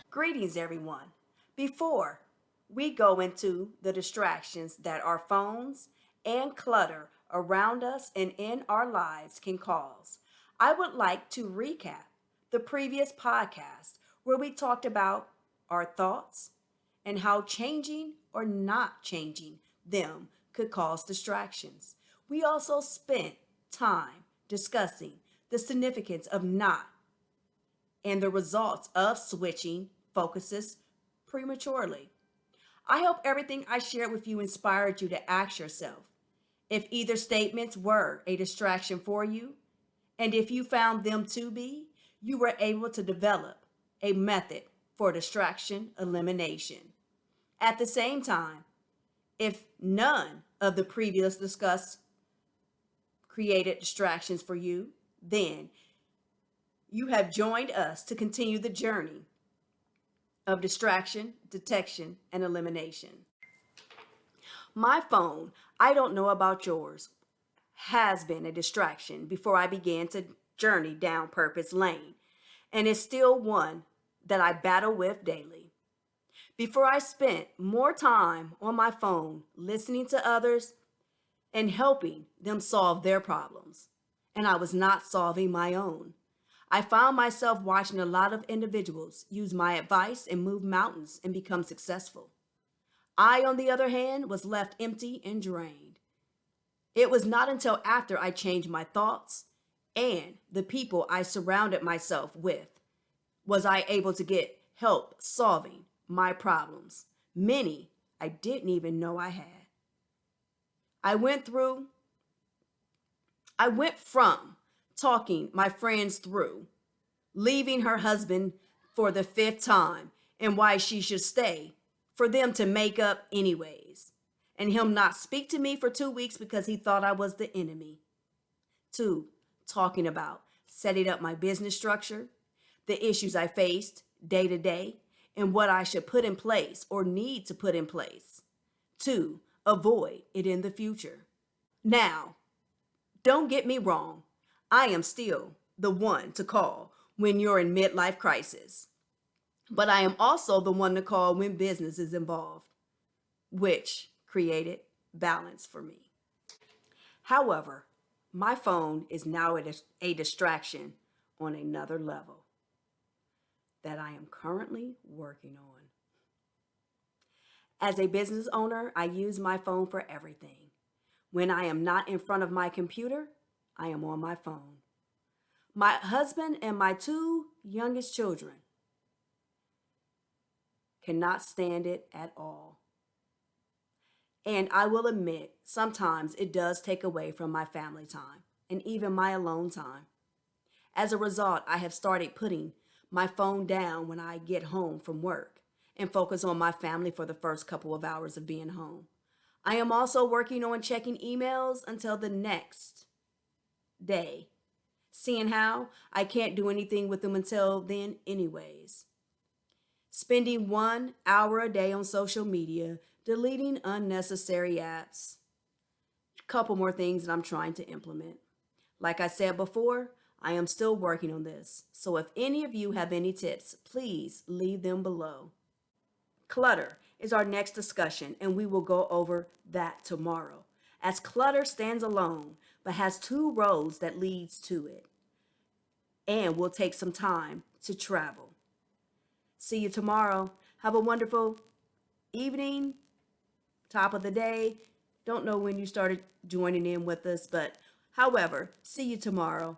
Greetings, everyone. Before we go into the distractions that our phones and clutter around us and in our lives can cause, I would like to recap the previous podcast where we talked about our thoughts and how changing or not changing them could cause distractions. We also spent time discussing the significance of not and the results of switching focuses prematurely. I hope everything I shared with you inspired you to ask yourself if either statements were a distraction for you, and if you found them to be, you were able to develop a method for distraction elimination. At the same time, if none of the previous discussed created distractions for you, then you have joined us to continue the journey of distraction, detection, and elimination. My phone, I don't know about yours, has been a distraction before I began to journey down purpose lane, and is still one that I battle with daily. Before I spent more time on my phone listening to others and helping them solve their problems, and I was not solving my own. I found myself watching a lot of individuals use my advice and move mountains and become successful. I, on the other hand, was left empty and drained. It was not until after I changed my thoughts and the people I surrounded myself with was I able to get help solving my problems. Many I didn't even know I had. I went through, I went from talking my friends through, leaving her husband for the fifth time and why she should stay, for them to make up anyways, and him not speak to me for 2 weeks because he thought I was the enemy. Two, talking about setting up my business structure, the issues I faced day to day, and what I should put in place or need to put in place to avoid it in the future. Now, don't get me wrong, I am still the one to call when you're in midlife crisis, but I am also the one to call when business is involved, which created balance for me. However, my phone is now a distraction on another level that I am currently working on. As a business owner, I use my phone for everything. When I am not in front of my computer, I am on my phone. My husband and my two youngest children cannot stand it at all. And I will admit, sometimes it does take away from my family time and even my alone time. As a result, I have started putting my phone down when I get home from work and focus on my family for the first couple of hours of being home. I am also working on checking emails until the next day, seeing how I can't do anything with them until then, anyways. Spending 1 hour a day on social media, deleting unnecessary apps. Couple more things that I'm trying to implement. Like I said before, I am still working on this. So if any of you have any tips, please leave them below. Clutter is our next discussion, and we will go over that tomorrow. As clutter stands alone, but has two roads that leads to it, and will take some time to travel. See you tomorrow. Have a wonderful evening, top of the day. Don't know when you started joining in with us, but however, see you tomorrow.